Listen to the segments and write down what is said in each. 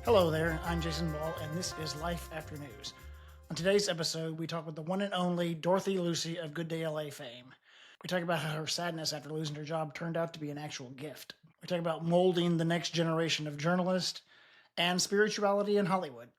Hello there, I'm Jason Ball, and this is Life After News. On today's episode, we talk with the one and only Dorothy Lucey of Good Day LA fame. We talk about how her sadness after losing her job turned out to be an actual gift. We talk about molding the next generation of journalists and spirituality in Hollywood.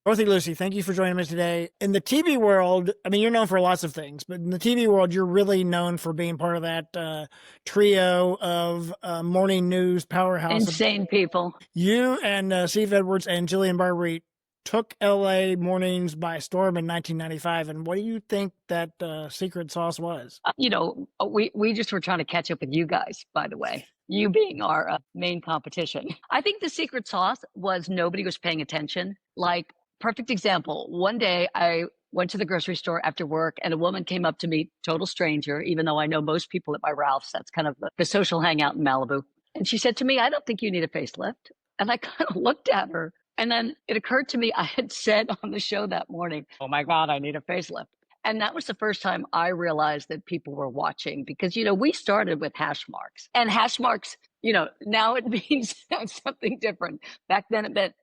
Dorothy Lucey, thank you for joining me today. In the TV world, I mean, you're known for lots of things, but in the TV world, you're really known for being part of that trio of morning news powerhouse. Insane people. You and Steve Edwards and Jillian Barberie took LA mornings by storm in 1995. And what do you think that secret sauce was? We just were trying to catch up with you guys, by the way, you being our main competition. I think the secret sauce was nobody was paying attention. Like, perfect example. One day I went to the grocery store after work and a woman came up to me, total stranger, even though I know most people at my Ralph's. That's kind of the social hangout in Malibu. And she said to me, "I don't think you need a facelift." And I kind of looked at her. And then it occurred to me I had said on the show that morning, "Oh my God, I need a facelift." And that was the first time I realized that people were watching because, we started with hash marks, and hash marks, now it means something different. Back then it meant,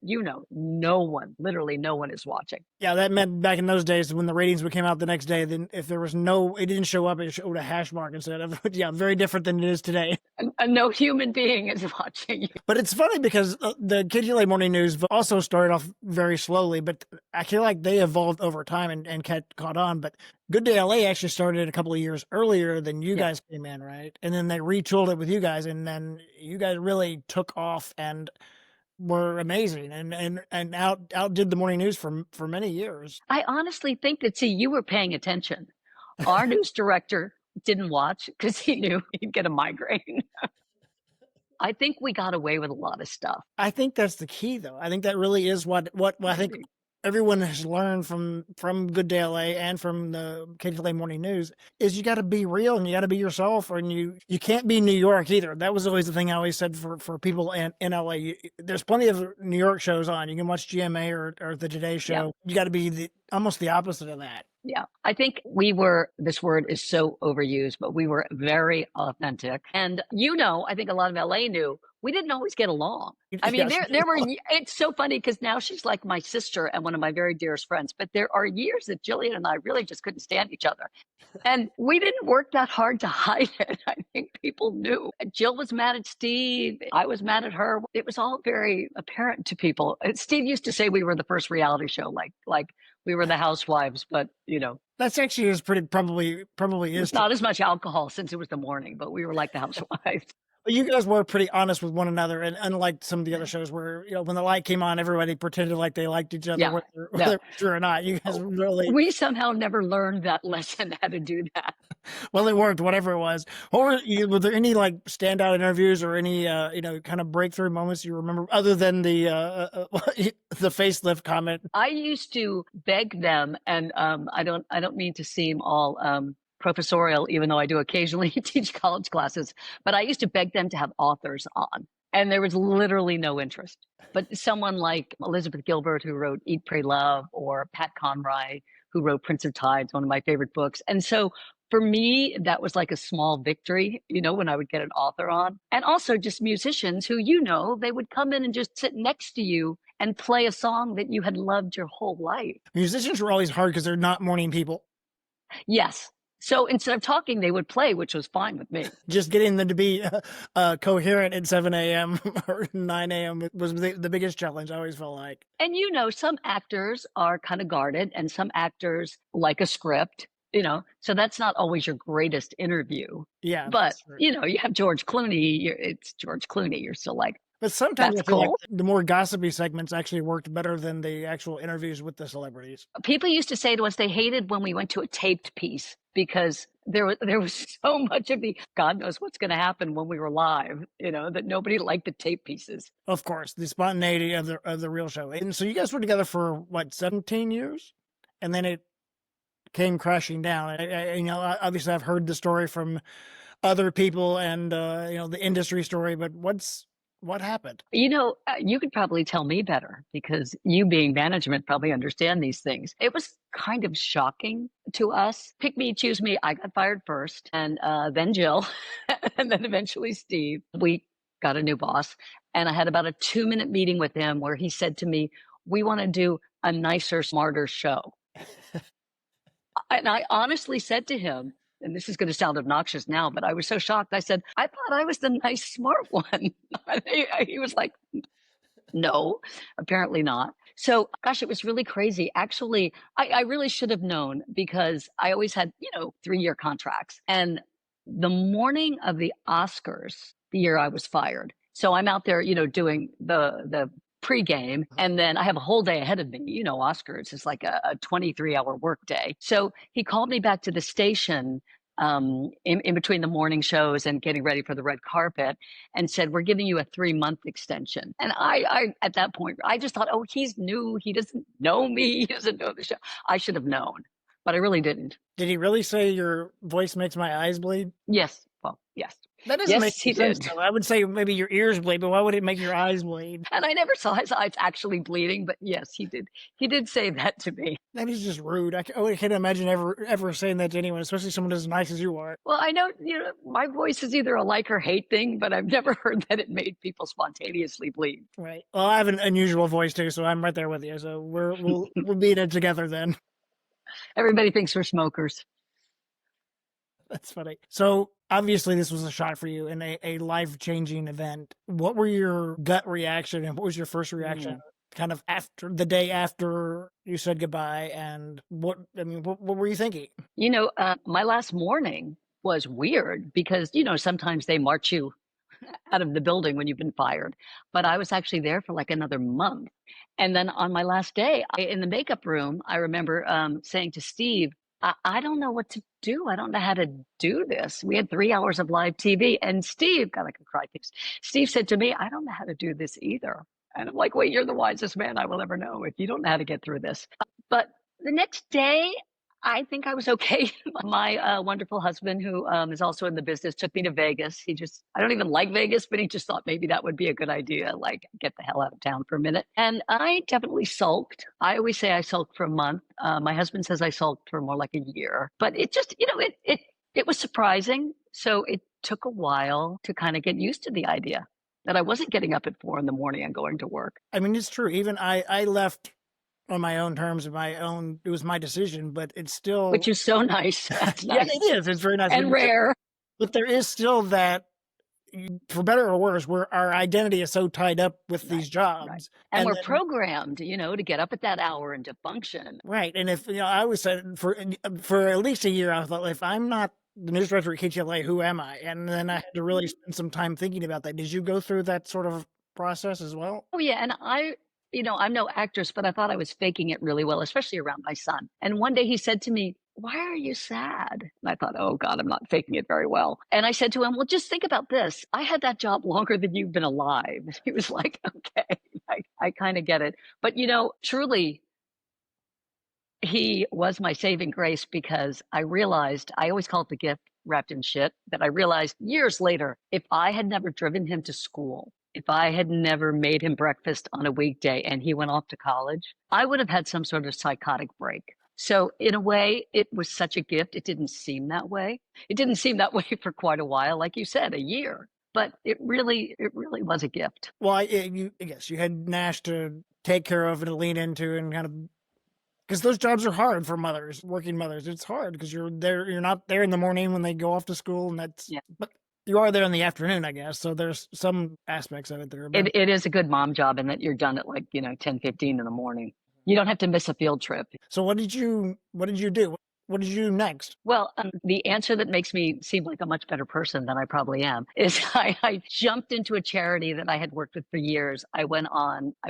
literally no one is watching. Yeah, that meant back in those days when the ratings would came out the next day, then if there was it didn't show up, it showed a hash mark instead of, very different than it is today. And no human being is watching you. But it's funny because the KGLA Morning News also started off very slowly, but I feel like they evolved over time and caught on. But Good Day LA actually started a couple of years earlier than you guys came in, right? And then they retooled it with you guys, and then you guys really took off and were amazing and outdid the morning news for many years. I honestly think that, you were paying attention. Our news director didn't watch because he knew he'd get a migraine. I think we got away with a lot of stuff. I think that's the key, though. I think that really is what I think everyone has learned from Good Day LA and from the KGLA Morning News is you got to be real and you got to be yourself, and you can't be New York either. That was always the thing I always said for people in LA. There's plenty of New York shows on. You can watch GMA or the Today Show. Yeah. You got to be almost the opposite of that. Yeah, I think this word is so overused, but we were very authentic. And, I think a lot of LA knew we didn't always get along. I mean, there were, it's so funny because now she's like my sister and one of my very dearest friends, but there are years that Jillian and I really just couldn't stand each other. And we didn't work that hard to hide it. I think people knew. Jill was mad at Steve. I was mad at her. It was all very apparent to people. Steve used to say we were the first reality show, like we were the housewives, but that's actually probably is. It's not as much alcohol since it was the morning, but we were like the housewives. You guys were pretty honest with one another, and unlike some of the other shows where, when the light came on, everybody pretended like they liked each other, whether it was true or not. You guys really... We somehow never learned that lesson, how to do that. Well, it worked, whatever it was. Were there any standout interviews or any, kind of breakthrough moments you remember other than the facelift comment? I used to beg them, and I don't mean to seem all professorial, even though I do occasionally teach college classes, but I used to beg them to have authors on, and there was literally no interest. But someone like Elizabeth Gilbert, who wrote Eat, Pray, Love, or Pat Conroy, who wrote Prince of Tides, one of my favorite books. And so for me, that was like a small victory, when I would get an author on. And also just musicians who, they would come in and just sit next to you and play a song that you had loved your whole life. Musicians were always hard because they're not morning people. Yes. So instead of talking, they would play, which was fine with me. Just getting them to be coherent at 7 a.m. or 9 a.m. was the biggest challenge, I always felt like. And, some actors are kind of guarded and some actors like a script, so that's not always your greatest interview. Yeah. But, you have George Clooney. It's George Clooney. You're still like, but sometimes that's I feel cool. like the more gossipy segments actually worked better than the actual interviews with the celebrities. People used to say to us they hated when we went to a taped piece because there was so much of the God knows what's going to happen when we were live, that nobody liked the tape pieces. Of course, the spontaneity of the real show. And so you guys were together for 17 years, and then it came crashing down. Obviously I've heard the story from other people and the industry story, but what happened? You could probably tell me better because you being management probably understand these things. It was kind of shocking to us. Pick me, choose me. I got fired first and then Jill and then eventually Steve. We got a new boss, and I had about a 2-minute meeting with him where he said to me, "We want to do a nicer, smarter show." And I honestly said to him, and this is going to sound obnoxious now, but I was so shocked. I said, "I thought I was the nice, smart one." He was like, "No, apparently not." So, gosh, it was really crazy. Actually, I really should have known because I always had, 3-year contracts. And the morning of the Oscars, the year I was fired. So I'm out there, doing the pregame, and then I have a whole day ahead of me. Oscars is like a 23-hour work day. So he called me back to the station in between the morning shows and getting ready for the red carpet, and said, "We're giving you a 3-month extension." And I, at that point, I just thought, oh, he's new. He doesn't know me. He doesn't know the show. I should have known, but I really didn't. Did he really say your voice makes my eyes bleed? Yes. Well, yes. That doesn't make Yes, he sense, did. though. I would say maybe your ears bleed, but why would it make your eyes bleed? And I never saw his eyes actually bleeding, but yes, he did. He did say that to me. That is just rude. I can't imagine ever saying that to anyone, especially someone as nice as you are. Well, I know, my voice is either a like or hate thing, but I've never heard that it made people spontaneously bleed. Right. Well, I have an unusual voice too, so I'm right there with you. So we'll be in it together then. Everybody thinks we're smokers. That's funny. So obviously this was a shock for you and a life-changing event. What were your gut reaction and what was your first reaction kind of after the day after you said goodbye? And what were you thinking? My last morning was weird because, sometimes they march you out of the building when you've been fired. But I was actually there for like another month. And then on my last day in the makeup room, I remember saying to Steve, I don't know what to do. I don't know how to do this. We had 3 hours of live TV. And Steve, God, I could cry. Steve said to me, "I don't know how to do this either." And I'm like, "Wait, you're the wisest man I will ever know if you don't know how to get through this." But the next day, I think I was okay. My wonderful husband, who is also in the business, took me to Vegas. I don't even like Vegas, but he just thought maybe that would be a good idea, like get the hell out of town for a minute. And I definitely sulked. I always say I sulked for a month. My husband says I sulked for more like a year. But it just, it was surprising. So it took a while to kind of get used to the idea that I wasn't getting up at 4 a.m. and going to work. I mean, it's true. Even I left on my own terms, it was my decision, but it's still, Which is so nice. That's yeah, nice. it is. It's very nice And rare. But there is still that, for better or worse, where our identity is so tied up with these jobs. Right. And we're programmed, to get up at that hour and to function. Right. And if, I always said for at least a year, I thought, if I'm not the news director at KTLA, who am I? And then I had to really spend some time thinking about that. Did you go through that sort of process as well? Oh, yeah. And I'm no actress, but I thought I was faking it really well, especially around my son. And one day he said to me, "Why are you sad?" And I thought, oh God, I'm not faking it very well. And I said to him, "Well, just think about this. I had that job longer than you've been alive." He was like, "Okay, I kind of get it." But truly, he was my saving grace because I realized, I always call it the gift wrapped in shit, that I realized years later, if I had never driven him to school, if I had never made him breakfast on a weekday and he went off to college, I would have had some sort of psychotic break. So in a way, it was such a gift. It didn't seem that way. It didn't seem that way for quite a while, like you said, a year. But it really was a gift. Well, yes, you had Nash to take care of and to lean into and kind of, because those jobs are hard for mothers, working mothers. It's hard because you're not there in the morning when they go off to school, and but you are there in the afternoon, I guess. So there's some aspects of it that are better. It is a good mom job in that you're done at like 10:15 in the morning. You don't have to miss a field trip. So what did you do? What did you do next? Well, the answer that makes me seem like a much better person than I probably am is I jumped into a charity that I had worked with for years. I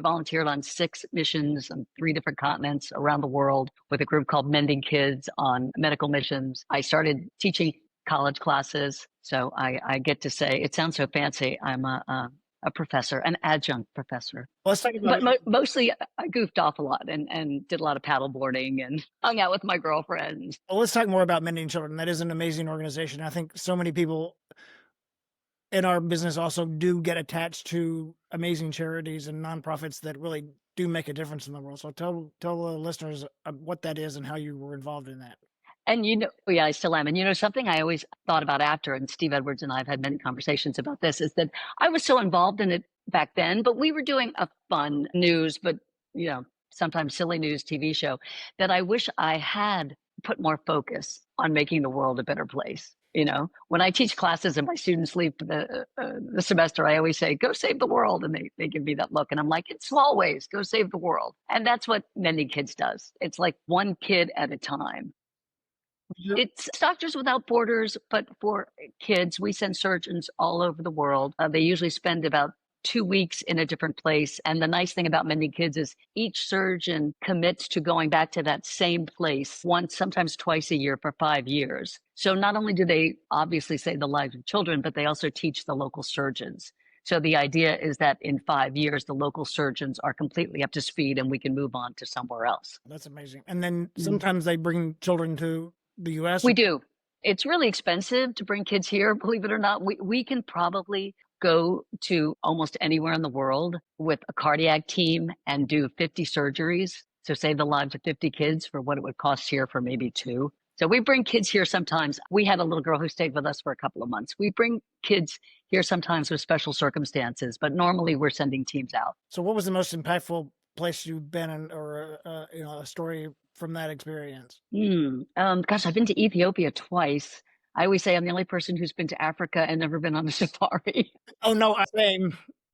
volunteered on 6 missions on 3 different continents around the world with a group called Mending Kids on medical missions. I started teaching college classes. So I get to say, it sounds so fancy, I'm a professor, an adjunct professor. Well, let's talk about But mostly I goofed off a lot and did a lot of paddle boarding and hung out with my girlfriends. Well, let's talk more about Mending Children. That is an amazing organization. I think so many people in our business also do get attached to amazing charities and nonprofits that really do make a difference in the world. So tell the listeners what that is and how you were involved in that. And yeah, I still am. And something I always thought about after, and Steve Edwards and I have had many conversations about this, is that I was so involved in it back then, but we were doing a fun news, but sometimes silly news TV show that I wish I had put more focus on making the world a better place. When I teach classes and my students leave for the semester, I always say, go save the world. And they give me that look. And I'm like, in small ways, go save the world. And that's what Mending Kids does. It's like one kid at a time. Yep. It's Doctors Without Borders, but for kids, we send surgeons all over the world. They usually spend about 2 weeks in a different place. And the nice thing about Mending Kids is each surgeon commits to going back to that same place once, sometimes twice a year for 5 years. So not only do they obviously save the lives of children, but they also teach the local surgeons. So the idea is that in 5 years, the local surgeons are completely up to speed and we can move on to somewhere else. That's amazing. And then sometimes they bring children to the U.S. We do. It's really expensive to bring kids here, believe it or not. We can probably go to almost anywhere in the world with a cardiac team and do 50 surgeries. So save the lives of 50 kids for what it would cost here for maybe 2. So we bring kids here sometimes. We had a little girl who stayed with us for a couple of months. We bring kids here sometimes with special circumstances, but normally we're sending teams out. So what was the most impactful place you've been in, or a story from that experience? Gosh, I've been to Ethiopia twice. I always say I'm the only person who's been to Africa and never been on a safari. Oh no,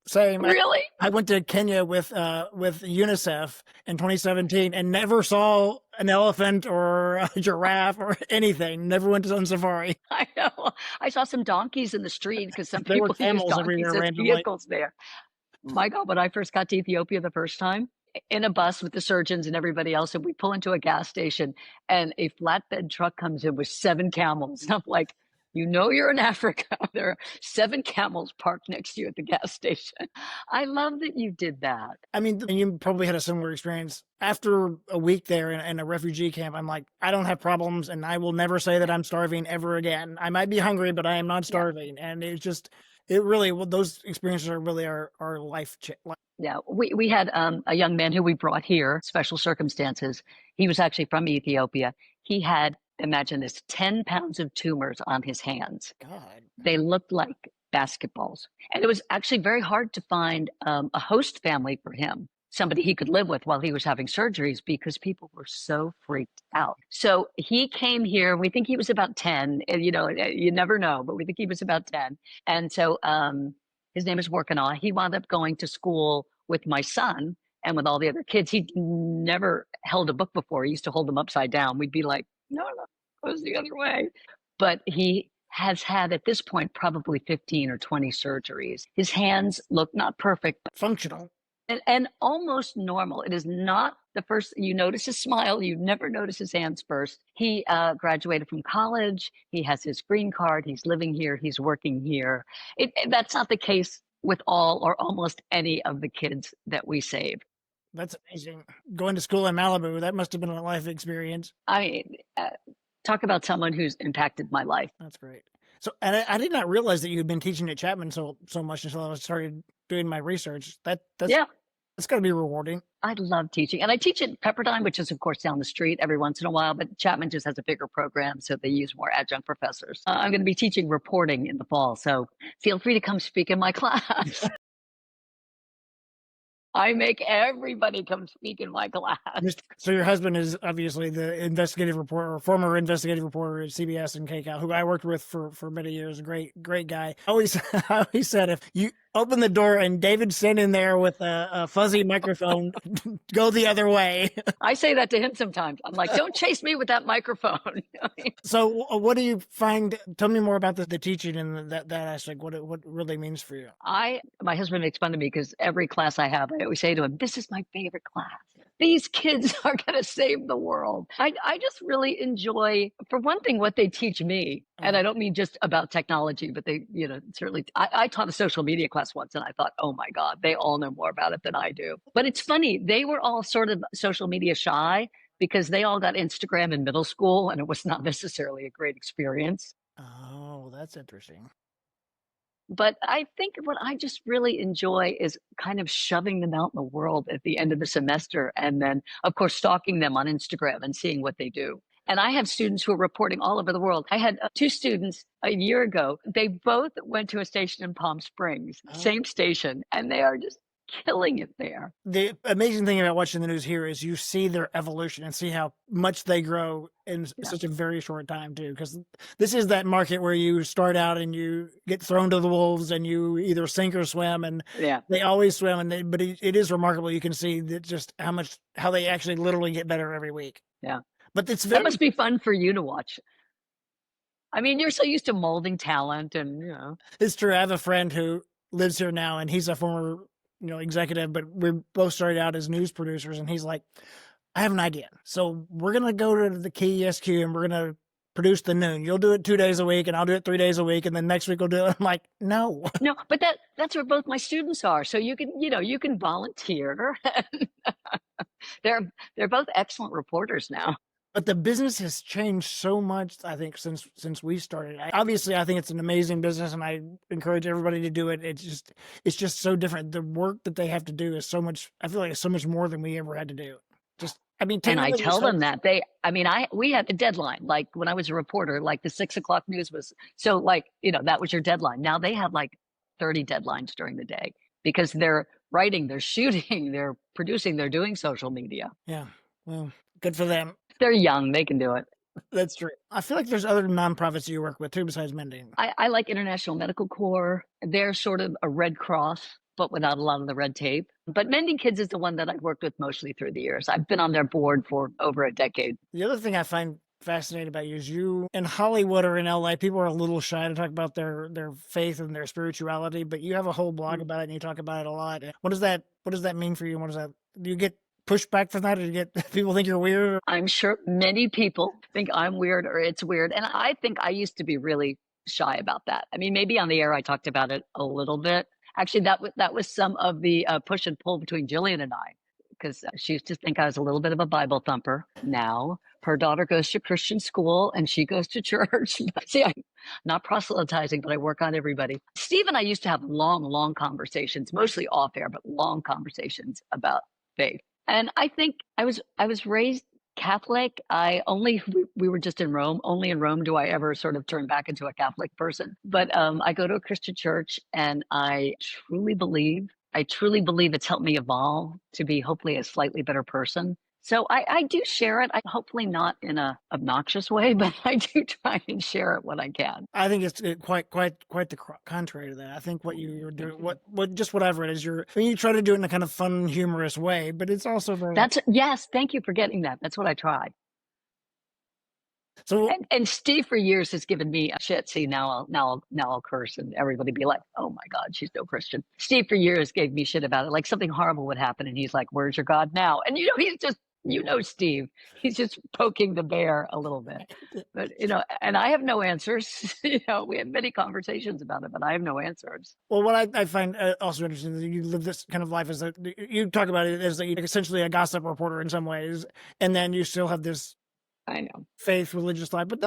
same. Really? I went to Kenya with UNICEF in 2017 and never saw an elephant or a giraffe or anything. Never went on safari. I know. I saw some donkeys in the street because some There were people use camels donkeys everywhere as randomly. vehicles there. My God, when I first got to Ethiopia the first time, in a bus with the surgeons and everybody else, and we pull into a gas station and a flatbed truck comes in with 7 camels. And I'm like, you're in Africa. There are 7 camels parked next to you at the gas station. I love that you did that. I mean, you probably had a similar experience. After a week there in a refugee camp, I'm like, I don't have problems and I will never say that I'm starving ever again. I might be hungry, but I am not starving. Yeah. And those experiences are really our life. Yeah, we had a young man who we brought here, Special Circumstances. He was actually from Ethiopia. He had, imagine this, 10 pounds of tumors on his hands. God. They looked like basketballs. And it was actually very hard to find a host family for him, somebody he could live with while he was having surgeries, because people were so freaked out. So he came here. We think he was about 10. And, you never know, but we think he was about 10. And so his name is Workana. He wound up going to school with my son and with all the other kids. He never held a book before. He used to hold them upside down. We'd be like, no, it goes the other way. But he has had at this point probably 15 or 20 surgeries. His hands look not perfect, but functional. And almost normal. It is not the first you notice his smile. You never notice his hands first. He graduated from college. He has his green card. He's living here. He's working here. That's not the case with all or almost any of the kids that we save. That's amazing. Going to school in Malibu, that must have been a life experience. Talk about someone who's impacted my life. That's great. So, and I did not realize that you had been teaching at Chapman so much until I started doing my research. That's got to be rewarding. I love teaching. And I teach at Pepperdine, which is, of course, down the street every once in a while. But Chapman just has a bigger program, so they use more adjunct professors. I'm going to be teaching reporting in the fall, so feel free to come speak in my class. I make everybody come speak in my class. So your husband is obviously the investigative reporter, or former investigative reporter at CBS and KCAL, who I worked with for many years. A great guy. I always said, if you open the door and David's sitting there with a fuzzy microphone, go the other way. I say that to him sometimes. I'm like, don't chase me with that microphone. So what do you find? Tell me more about the teaching and that aspect, what it really means for you. My husband makes fun of me because every class I have, I always say to him, this is my favorite class. These kids are going to save the world. I just really enjoy, for one thing, what they teach me. And I don't mean just about technology, but they, certainly, I taught a social media class once and I thought, oh my God, they all know more about it than I do. But it's funny, they were all sort of social media shy because they all got Instagram in middle school and it was not necessarily a great experience. Oh, that's interesting. But I think what I just really enjoy is kind of shoving them out in the world at the end of the semester. And then, of course, stalking them on Instagram and seeing what they do. And I have students who are reporting all over the world. I had two students a year ago. They both went to a station in Palm Springs, same station, and they are just killing it there. The amazing thing about watching the news here is you see their evolution and see how much they grow in such a very short time too. Because this is that market where you start out and you get thrown to the wolves and you either sink or swim, and they always swim. And but it is remarkable. You can see that just how they actually literally get better every week. Yeah, but that must be fun for you to watch. I mean, you're so used to molding talent, and it's true. I have a friend who lives here now, and he's a former executive, but we both started out as news producers, and he's like, I have an idea. So we're going to go to the KESQ and we're going to produce the noon. You'll do it 2 days a week and I'll do it 3 days a week. And then next week we'll do it. I'm like, no, but that's where both my students are. So you can volunteer. They're both excellent reporters now. But the business has changed so much, I think, since we started. Obviously, I think it's an amazing business, and I encourage everybody to do it. It's just so different. The work that they have to do is so much. I feel like it's so much more than we ever had to do. And I tell them that we had a deadline. Like when I was a reporter, like the 6 o'clock news was so that was your deadline. Now they have like 30 deadlines during the day because they're writing, they're shooting, they're producing, they're doing social media. Yeah, well, good for them. They're young. They can do it. That's true. I feel like there's other nonprofits you work with too besides Mending. I like International Medical Corps. They're sort of a Red Cross, but without a lot of the red tape. But Mending Kids is the one that I've worked with mostly through the years. I've been on their board for over a decade. The other thing I find fascinating about you is you in Hollywood or in LA, people are a little shy to talk about their faith and their spirituality, but you have a whole blog about it and you talk about it a lot. What does that mean for you? Do you get pushback from that, or do you get people think you're weird? I'm sure many people think I'm weird or it's weird. And I think I used to be really shy about that. I mean, maybe on the air I talked about it a little bit. Actually, that was some of the push and pull between Jillian and I, because she used to think I was a little bit of a Bible thumper. Now her daughter goes to Christian school and she goes to church. See, I'm not proselytizing, but I work on everybody. Steve and I used to have long conversations, mostly off air, but long conversations about faith. And I think I was raised Catholic. We were just in Rome. Only in Rome do I ever sort of turn back into a Catholic person. But I go to a Christian church, and I truly believe it's helped me evolve to be hopefully a slightly better person. So I do share it. Hopefully not in a obnoxious way, but I do try and share it when I can. I think it's quite the contrary to that. I think what you're doing, what I've read is you try to do it in a kind of fun, humorous way, but it's also very. Yes. Thank you for getting that. That's what I try. So and Steve for years has given me shit. See, now I'll curse and everybody be like, "Oh my God, she's no Christian." Steve for years gave me shit about it. Like something horrible would happen, and he's like, "Where's your God now?" And he's just. Steve, he's just poking the bear a little bit, but and I have no answers. We have many conversations about it, but I have no answers. Well, what I find also interesting is that you live this kind of life as you talk about it as essentially a gossip reporter in some ways, and then you still have this. I know faith, religious life, but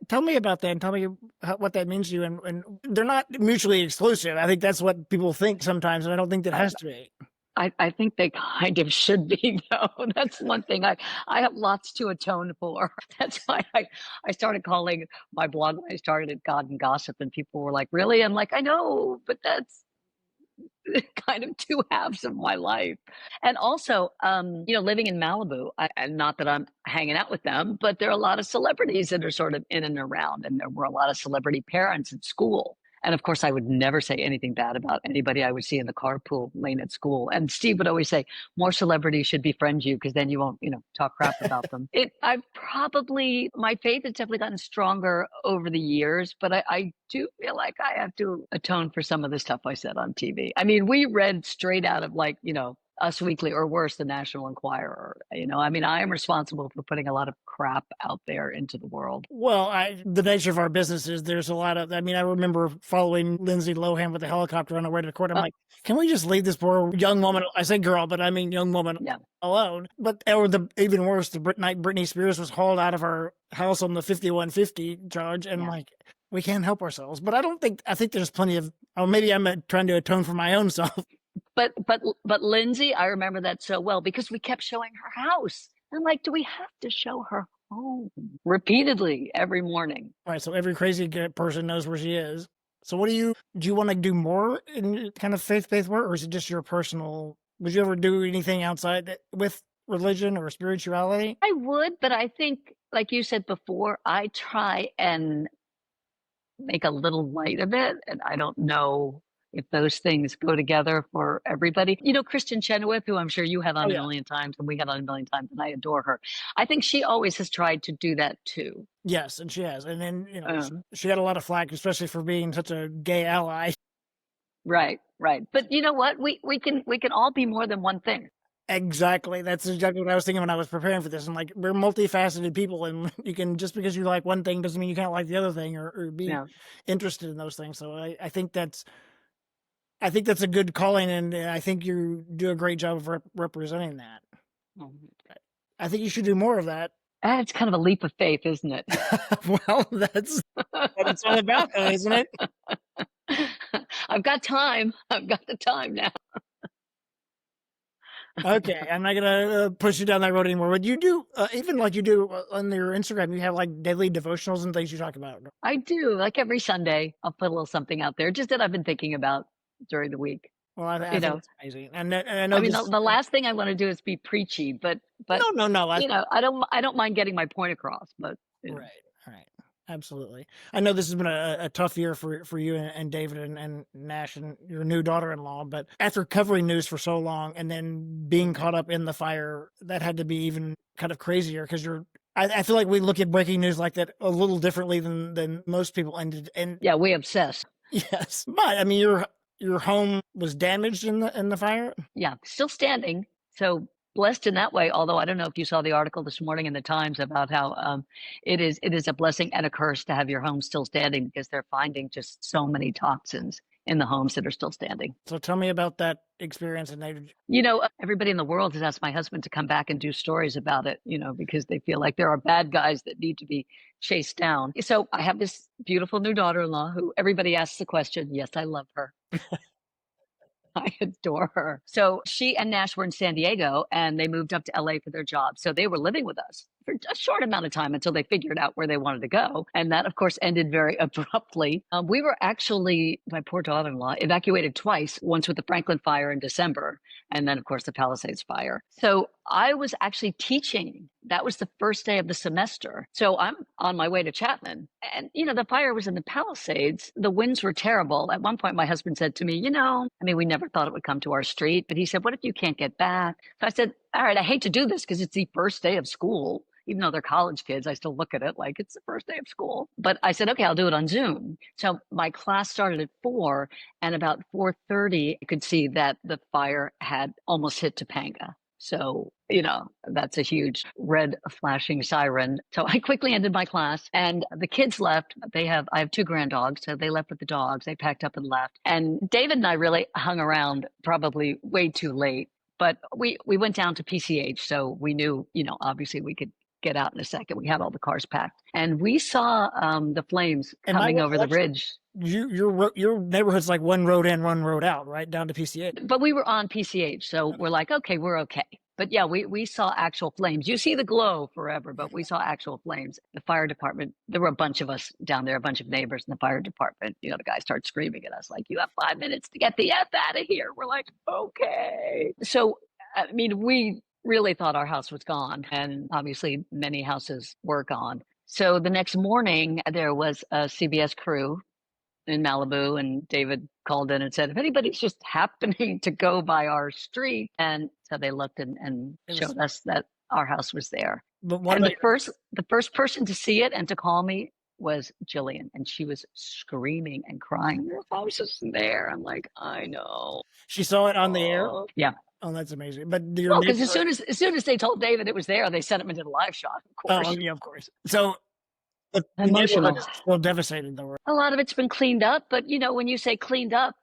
tell me about that and tell me what that means to you. And they're not mutually exclusive. I think that's what people think sometimes, and I don't think that has to be. I think they kind of should be, though. That's one thing I have lots to atone for. That's why I started calling my blog when I started it God and Gossip, and people were like, really? I'm like, I know, but that's kind of two halves of my life. And also, living in Malibu, and not that I'm hanging out with them, but there are a lot of celebrities that are sort of in and around, and there were a lot of celebrity parents at school. And of course, I would never say anything bad about anybody I would see in the carpool lane at school. And Steve would always say, more celebrities should befriend you because then you won't, talk crap about them. My faith has definitely gotten stronger over the years, but I do feel like I have to atone for some of the stuff I said on TV. I mean, we read straight out of Us Weekly, or worse, the National Enquirer. I am responsible for putting a lot of crap out there into the world. Well, the nature of our business is there's a lot of, I remember following Lindsay Lohan with a helicopter on her way to court. I'm like, can we just leave this poor young woman, I say girl, but I mean young woman, alone? But, or even worse, the night Britney Spears was hauled out of her house on the 5150 charge, and we can't help ourselves. But I think there's plenty of, or maybe I'm trying to atone for my own self. But Lindsay, I remember that so well because we kept showing her house. I'm like, do we have to show her Oh, repeatedly every morning. Right, so every crazy person knows where she is. So what do you wanna do more in kind of faith-based work, or is it just your personal would you ever do anything outside that with religion or spirituality? I would, but I think, like you said before, I try and make a little light of it, and I don't know if those things go together for everybody. You know, Kristen Chenoweth, who I'm sure you had Oh, on a yeah. million times, and we had on a million times, and I adore her. I think she always has tried to do that too. Yes, and she has, and then, Um, she had a lot of flack, especially for being such a gay ally. right, right. But you know what? We can all be more than one thing. Exactly, that's exactly what I was thinking when I was preparing for this. I'm like, we're multifaceted people, and you can just because you like one thing doesn't mean you can't like the other thing or be Yeah. interested in those things. So I think that's a good calling, and I think you do a great job of representing that. Mhm. I think you should do more of that. It's kind of a leap of faith, isn't it? Well, that's what it's all about, though, isn't it? I've got time. I've got the time now. Okay, I'm not gonna push you down that road anymore. Would you do even like you do on your Instagram? You have like daily devotionals and things you talk about. I do. Like every Sunday, I'll put a little something out there just that I've been thinking about during the week. Well, I You think know, it's amazing, and I I know mean, this. the last thing I want to do is be preachy, but No, no, no. I don't mind getting my point across. But Right, right. Absolutely. I know this has been a tough year for you and David and Nash and your new daughter-in-law, but after covering news for so long and then being caught up in the fire, that had to be even kind of crazier because I feel like we look at breaking news like that a little differently than most people and yeah, we obsess. yes. But I mean your home was damaged in the fire? Yeah, still standing. So blessed in that way. Although I don't know if you saw the article this morning in the Times about how it is a blessing and a curse to have your home still standing because they're finding just so many toxins in the homes that are still standing. So tell me about that experience and You know, everybody in the world has asked my husband to come back and do stories about it, because they feel like there are bad guys that need to be chased down. So I have this beautiful new daughter in law who everybody asks the question. Yes, I love her. I adore her. So she and Nash were in San Diego and they moved up to LA for their job. So they were living with us for a short amount of time until they figured out where they wanted to go. And that, of course, ended very abruptly. We were actually, my poor daughter in law, evacuated twice, once with the Franklin fire in December, and then, of course, the Palisades fire. So I was actually teaching. That was the first day of the semester. So I'm on my way to Chapman. And, the fire was in the Palisades. The winds were terrible. At one point, my husband said to me, we never thought it would come to our street. But he said, what if you can't get back? So I said, all right, I hate to do this because it's the first day of school. Even though they're college kids, I still look at it like it's the first day of school. But I said, okay, I'll do it on Zoom. So my class started at 4, and about 4:30, I could see that the fire had almost hit Topanga. So, that's a huge red flashing siren. So I quickly ended my class and the kids left. I have 2 grand dogs. So they left with the dogs. They packed up and left. And David and I really hung around probably way too late. But we went down to PCH. So we knew, obviously we could get out in a second. We had all the cars packed and we saw the flames and my coming over the recollection, ridge. your neighborhood's like one road in, one road out, right down to PCA. But we were on PCH, so we're like, okay, we're okay. But yeah, we saw actual flames. You see the glow forever, but we saw actual flames. The fire department, there were a bunch of us down there, a bunch of neighbors in the fire department. The guy starts screaming at us like, you have 5 minutes to get the F out of here. We're like, okay. So, we really thought our house was gone. And obviously many houses were gone. So the next morning, there was a CBS crew in Malibu, and David called in and said, if anybody's just happening to go by our street. And so they looked and showed us that our house was there. But And the first person to see it and to call me was Jillian. And she was screaming and crying, your house is there. I'm like, I know. she saw it on the air. Yeah. Oh, that's amazing. But Because as soon as they told David it was there, they sent him into the live shot, of course. Oh, yeah, of course. So the Emotional. neighborhood is still devastated, though. A lot of it's been cleaned up, but when you say cleaned up,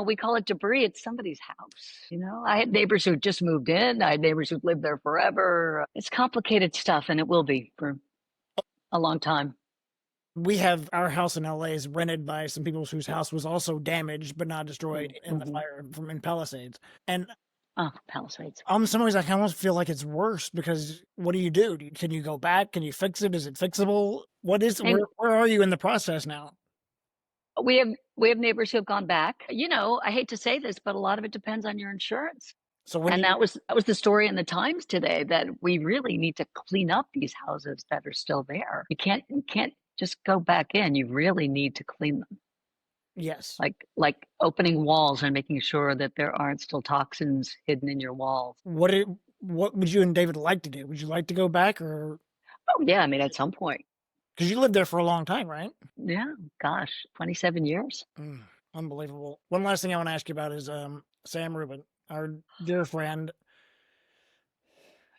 we call it debris. It's somebody's house. I had neighbors who just moved in. I had neighbors who've lived there forever. It's complicated stuff, and it will be for a long time. We have our house in LA is rented by some people whose house was also damaged but not destroyed in the fire in Palisades. And Oh, Palisades. In some ways, I almost feel like it's worse because what do? Can you go back? Can you fix it? Is it fixable? What is? And Where are you in the process now? we have neighbors who have gone back. I hate to say this, but a lot of it depends on your insurance. So when And you that was the story in the Times today, that we really need to clean up these houses that are still there. You can't just go back in. You really need to clean them. yes, Like opening walls and making sure that there aren't still toxins hidden in your walls. what would you and David like to do? Would you like to go back, or Oh yeah, I mean at some point. because you lived there for a long time, right? Yeah, gosh, 27 years. Unbelievable. One last thing I want to ask you about is Sam Rubin, our dear friend.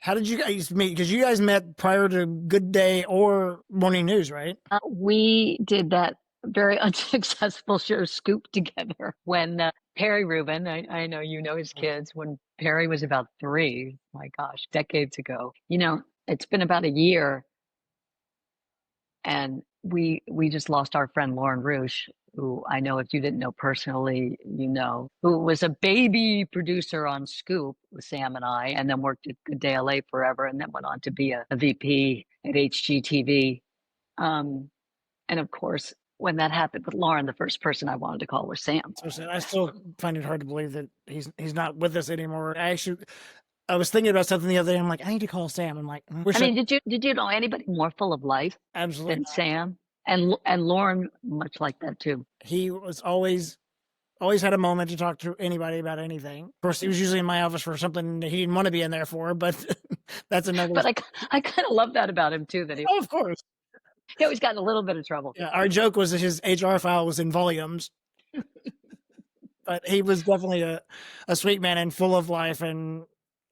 How did you guys meet? Because you guys met prior to Good Day or Morning News, right? We did that very unsuccessful show Scoop together when Perry Rubin, I know you know his kids, when Perry was about 3, my gosh, decades ago. It's been about a year, and we just lost our friend Lauren Roosh, who I know if you didn't know personally, who was a baby producer on Scoop with Sam and I, and then worked at Good Day LA forever, and then went on to be a VP at HGTV. And of course, when that happened with Lauren, the first person I wanted to call was Sam. So I still find it hard to believe that he's not with us anymore. I was thinking about something the other day. I'm like, I need to call Sam. I'm like, I mean, did you know anybody more full of life absolutely than not. Sam? And Lauren, much like that too. He was always had a moment to talk to anybody about anything. Of course, he was usually in my office for something that he didn't want to be in there for, but that's another. But I kind of love that about him too. That of course, he always got in a little bit of trouble. yeah. Our joke was that his HR file was in volumes, but he was definitely a sweet man and full of life, and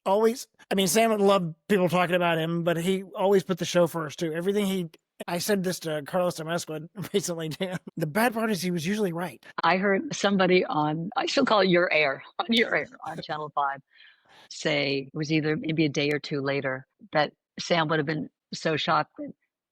always. I mean, Sam would love people talking about him, but he always put the show first too. I said this to Carlos Amesquid recently, Dan. The bad part is he was usually right. I heard somebody I still call it Your Air, on Channel 5, say, it was either maybe a day or two later, that Sam would have been so shocked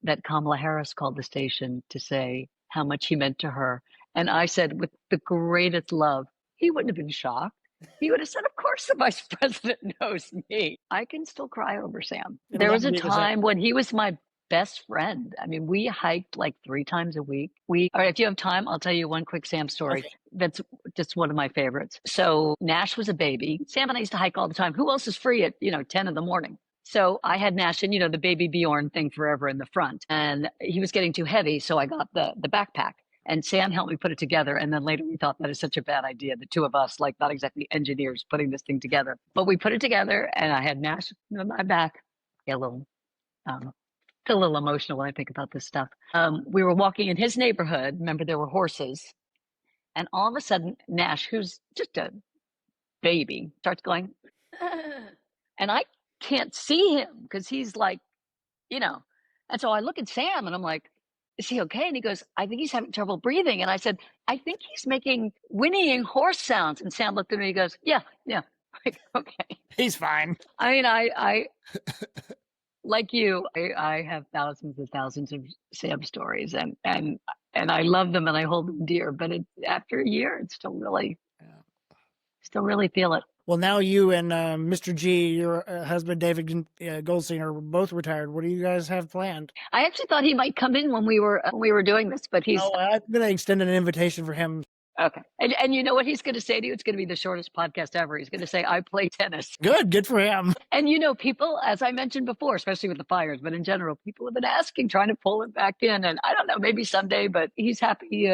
that Kamala Harris called the station to say how much he meant to her. And I said, with the greatest love, he wouldn't have been shocked. He would have said, of course the vice president knows me. I can still cry over Sam. There was a time when he was my best friend. I mean, we hiked like 3 times a week. All right, if you have time, I'll tell you one quick Sam story. Okay. That's just one of my favorites. So Nash was a baby. Sam and I used to hike all the time. Who else is free at 10 in the morning? So I had Nash in, the baby Bjorn thing forever in the front, and he was getting too heavy. So I got the backpack, and Sam helped me put it together. And then later we thought that is such a bad idea. The two of us, like not exactly engineers, putting this thing together, but we put it together, and I had Nash on my back. Yeah, feel a little emotional when I think about this stuff. We were walking in his neighborhood. Remember, there were horses. And all of a sudden, Nash, who's just a baby, starts going, and I can't see him because he's like, And so I look at Sam and I'm like, is he okay? And he goes, I think he's having trouble breathing. And I said, I think he's making whinnying horse sounds. And Sam looked at me and he goes, yeah. Like, okay. He's fine. I mean, I like you, I have thousands and thousands of Sam stories, and I love them and I hold them dear. But after a year, it's still really feel it. Well, now you and Mr. G, your husband David Goldstein, are both retired. What do you guys have planned? I actually thought he might come in when we were doing this, but he's. Oh, I'm going to extend an invitation for him. Okay. And you know what he's going to say to you? It's going to be the shortest podcast ever. He's going to say, I play tennis. Good for him. And people, as I mentioned before, especially with the fires, but in general, people have been asking, trying to pull him back in. And I don't know, maybe someday, but he's happy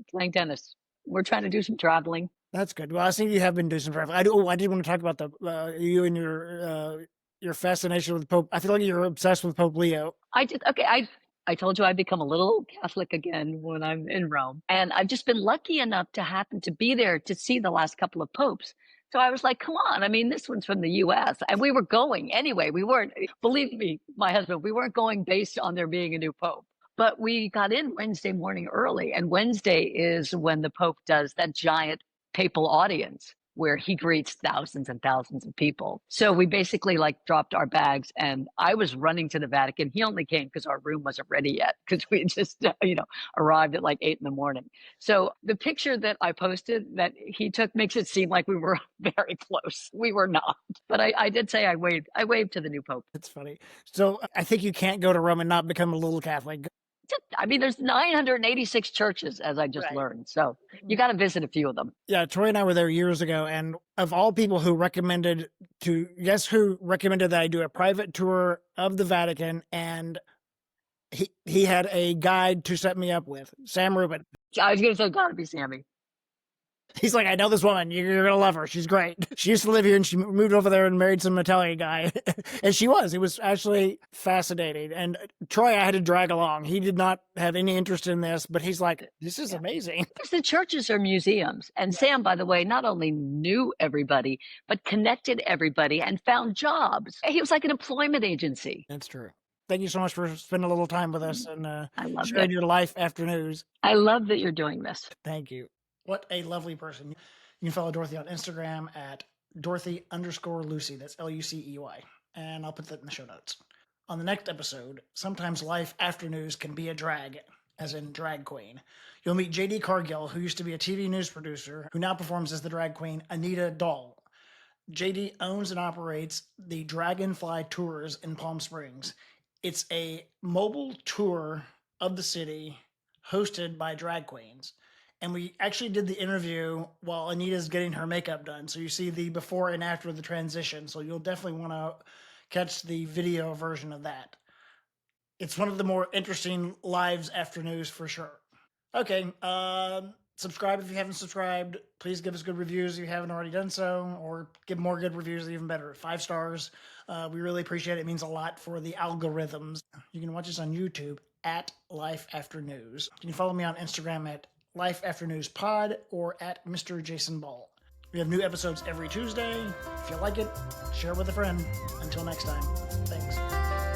playing tennis. We're trying to do some traveling. That's good. Well, I think you have been doing some traveling. I did want to talk about you and your fascination with Pope. I feel like you're obsessed with Pope Leo. I did. Okay. I told you I become a little Catholic again when I'm in Rome. And I've just been lucky enough to happen to be there to see the last couple of popes. So I was like, come on. I mean, this one's from the U.S. And we were going anyway. We weren't, believe me, my husband, we weren't going based on there being a new pope. But we got in Wednesday morning early. And Wednesday is when the Pope does that giant papal audience. where he greets thousands and thousands of people. So we basically like dropped our bags, and I was running to the Vatican. He only came because our room wasn't ready yet, because we just, arrived at like 8 a.m. So the picture that I posted that he took makes it seem like we were very close. We were not, but I did say I waved to the new Pope. It's funny. So I think you can't go to Rome and not become a little Catholic. I mean, there's 986 churches, as I just learned. So you got to visit a few of them. Yeah, Troy and I were there years ago, and of all people who recommended guess who recommended that I do a private tour of the Vatican, and he had a guide to set me up with, Sam Rubin. I was going to say, gotta be Sammy. He's like, I know this woman. You're going to love her. She's great. She used to live here, and she moved over there and married some Italian guy. And she was. It was actually fascinating. And Troy, I had to drag along. He did not have any interest in this, but he's like, this is amazing. Because the churches are museums. And Sam, by the way, not only knew everybody, but connected everybody and found jobs. He was like an employment agency. That's true. Thank you so much for spending a little time with us and sharing your life after news. I love that you're doing this. Thank you. What a lovely person. You can follow Dorothy on Instagram at Dorothy_Lucey. That's Lucey. And I'll put that in the show notes. On the next episode, sometimes life after news can be a drag, as in drag queen. You'll meet JD Cargill, who used to be a TV news producer, who now performs as the drag queen Anita Doll. JD owns and operates the Dragonfly Tours in Palm Springs. It's a mobile tour of the city hosted by drag queens. And we actually did the interview while Anita's getting her makeup done. So you see the before and after of the transition. So you'll definitely want to catch the video version of that. It's one of the more interesting lives after news for sure. Okay, subscribe if you haven't subscribed. Please give us good reviews if you haven't already done so, or give more good reviews, even better. 5 stars. We really appreciate it. It means a lot for the algorithms. You can watch us on YouTube at Life After News. You can follow me on Instagram at Life After News Pod or at Mr. Jason Ball. We have new episodes every Tuesday. If you like it, share with a friend. Until next time, thanks.